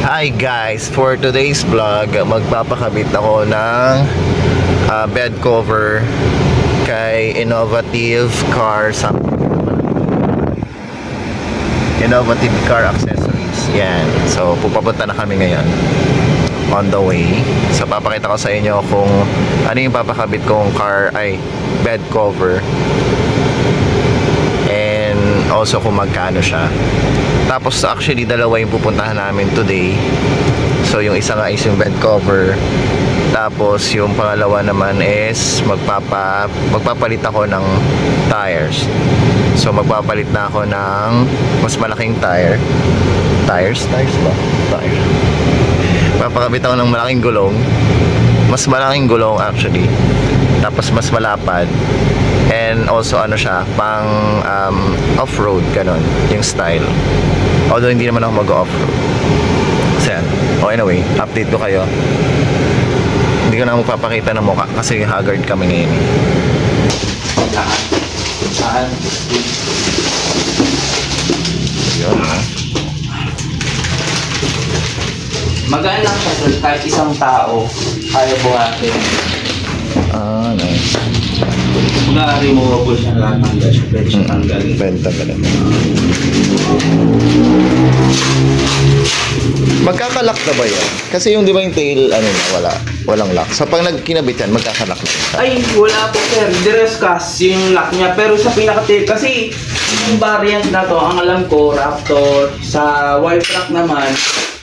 Hi guys, for today's vlog, magpapakabit ako ng bed cover kay Innovative Car Innovative Car Accessories. Yan. So, pupunta na kami ngayon. On the way. So, papakita ko sa inyo kung ano yung papakabit kong bed cover. And also kung magkano siya. Tapos actually dalawa yung pupuntahan namin today. So yung isa nga is yung bed cover. Tapos yung pangalawa naman is magpapalit ako ng tires. So magpapalit na ako ng mas malaking tires ba? Tire. Papakabit ako ng malaking gulong. Mas malaking gulong actually. Tapos mas malapad. And also ano siya, pang off-road, ganon yung style. Although hindi naman ako mag-off-road. So yan. Oh, anyway, update ko kayo. Hindi ko na magpapakita ng mukha kasi haggard kami ngayon. Yun. Magaan lang siya, sir. Kahit isang tao kaya buhatin. Ah, nice. Removable siya lahat ng dash. Pwede siya tanggalin. Benta pala. Magkakalak na ba yan? Kasi yung di ba yung tail, ano na, walang lock. So pag nagkinabit yan, magkakalak na siya. Ay, wala po sir. Direct cast yung lock niya. Pero sa pinaka-tail, kasi yung variant na to, ang alam ko, Raptor. Sa white rack naman,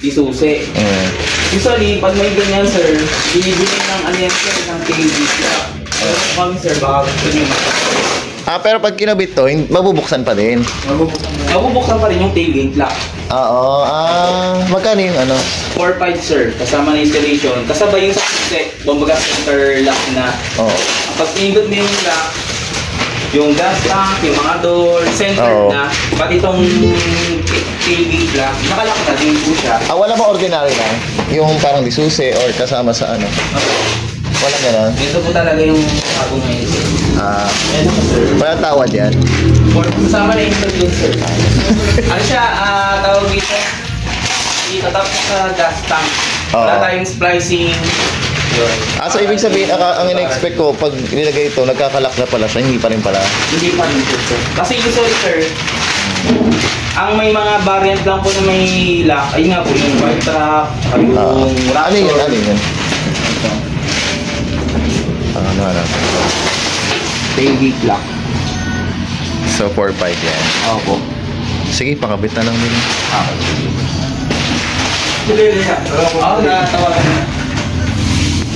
Isuzu. Usually, pag may ganyan sir, binibili ng ano yan sir, ng tail lock. Pero kami sir, baka gusto nyo pero pag kinabit to, mabubuksan pa din. Mabubuksan pa rin yung tailgate lock. Oo, magkano yung ano? 4.5 sir, kasama na installation. Kasabay yung sa bombaga center lock na. Oo. Pag pinindot mo yung lock, yung gas tank, yung mga door, center na, pati itong tailgate lock, nakalock na din po siya. Wala ba ordinary na? Yung parang Isuzu or kasama sa ano? Wala gano'n? Dito po talaga yung bagong ngayon sir. Wala tawad yan? Kasama na yung installation sir. Ano siya, tawag dito, itatapos sa gas tank. Wala tayong splicing. Yun. So ibig sabihin, ang ina-expect ko, pag nilagay ito, nagkakalak na pala siya, hindi pa rin pala? Hindi pa rin po sir. Kasi usually sir, ang may mga variant lang po na may lock, ayun nga po yung white track, yung Raptor. Ano yun? Ano? Tailgate lock. So 4.5 yan. Opo. Sige, pakabit na lang din. Natawagan na.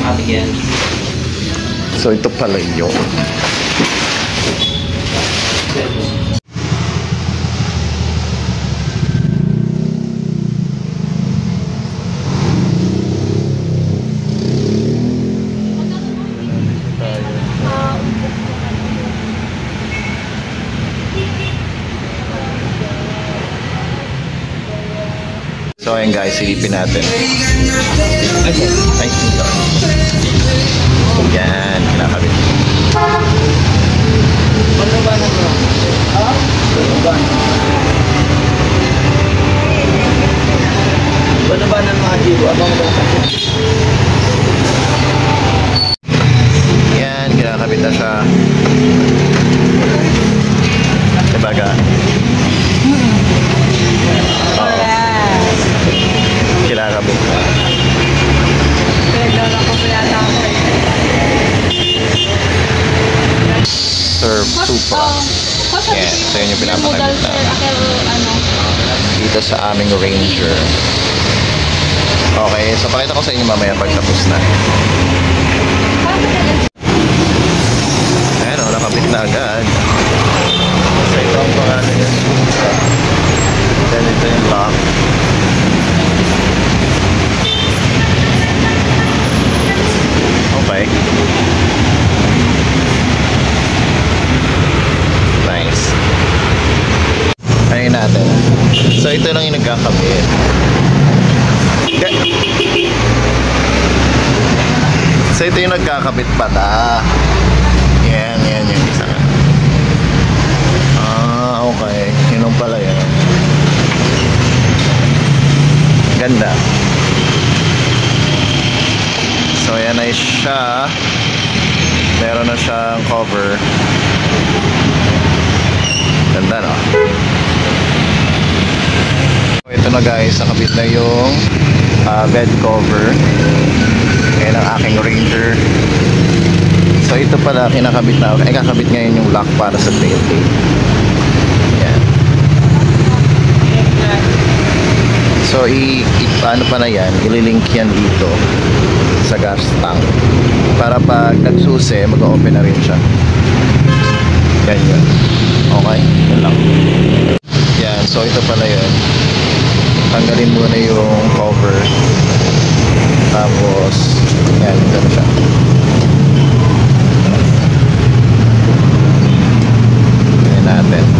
Matik yan. So ito pala yun. So ayun guys, silipin natin. Ay, ito. Yan, kinakabit. Ano ba na bro? Ano ba na mga jibo? Abang ba? Yan, kinakabit na siya. Dibaga? Kinakabit na. Serve Supra. Yan, so yun yung pinapakabit na dito sa aming Ranger. Okay, so pakita ko sa inyo mamaya pag tapos na. Ayan o, nakabit na agad. So ito ang pangalan niya, Supra. Then ito yung lock. Okay. Nice. Ayun natin. So ito lang yung nagkakabit. So ito yung nagkakabit pala. Yan yung isa. Okay. Yun pala yan. Ganda. So yan ay siya. Meron na siyang cover. Ganda, no? Ito na guys, nakabit na yung bed cover. Ayan ang aking Ranger. So ito pala kinakabit na, kakabit ngayon yung lock para sa tailgate. Ayan. So paano pa na yan, ililink yan dito sa gas tank para pag nagsusi, mag-open na rin siya. Yan yun. Okay, yun lang. Yan, so ito pala yun. Tanggalin muna yung cover. Tapos, yan, ito na siya. Yan natin.